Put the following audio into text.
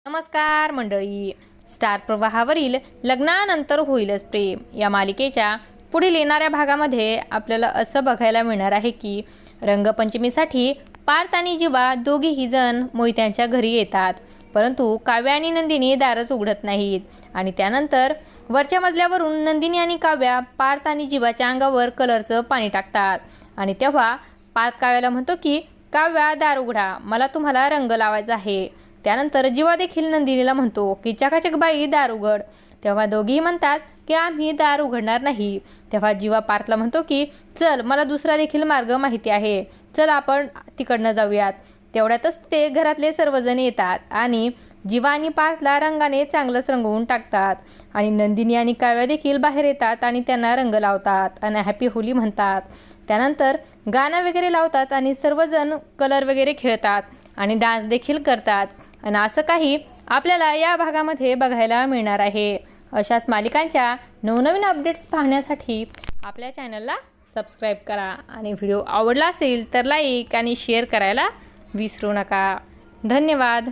नमस्कार मंडळी. स्टार प्रवाहावरील लग्नानंतर होईलच प्रेम या मालिकेच्या पुढील येणाऱ्या भागामध्ये आपल्याला असं बघायला मिळणार आहे की रंगपंचमीसाठी पार्थ आणि जीवा दोघेही जण मोहित्यांच्या घरी येतात, परंतु काव्या आणि नंदिनी दारच उघडत नाहीत. आणि त्यानंतर वरच्या मजल्यावरून नंदिनी आणि काव्या पार्थ आणि जीवाच्या अंगावर कलरचं पाणी टाकतात. आणि तेव्हा पार्थ काव्याला म्हणतो की काव्या दार उघडा, मला तुम्हाला रंग लावायचा आहे. त्यानंतर जीवा देखील नंदिनीला म्हणतो की चकाचक बाई दार उघड. तेव्हा दोघेही म्हणतात की आम्ही दार उघडणार नाही. तेव्हा जीवा पार्थला म्हणतो की चल, मला दुसरा देखील मार्ग माहिती आहे, चल आपण तिकडनं जाऊयात. तेवढ्यातच ते घरातले सर्वजण येतात आणि जीवा आणि पार्थला रंगाने चांगलंच रंगवून टाकतात. आणि नंदिनी आणि काव्या देखील बाहेर येतात आणि त्यांना रंग लावतात आणि हॅपी होली म्हणतात. त्यानंतर गाणं वगैरे लावतात आणि सर्वजण कलर वगैरे खेळतात आणि डान्स देखील करतात. आणि असं काही आपल्याला या भागामध्ये बघायला मिळणार आहे. अशाच मालिकांच्या नवनवीन अपडेट्स पाहण्यासाठी आपल्या चॅनलला सबस्क्राईब करा आणि व्हिडिओ आवडला असेल तर लाईक आणि शेअर करायला विसरू नका. धन्यवाद.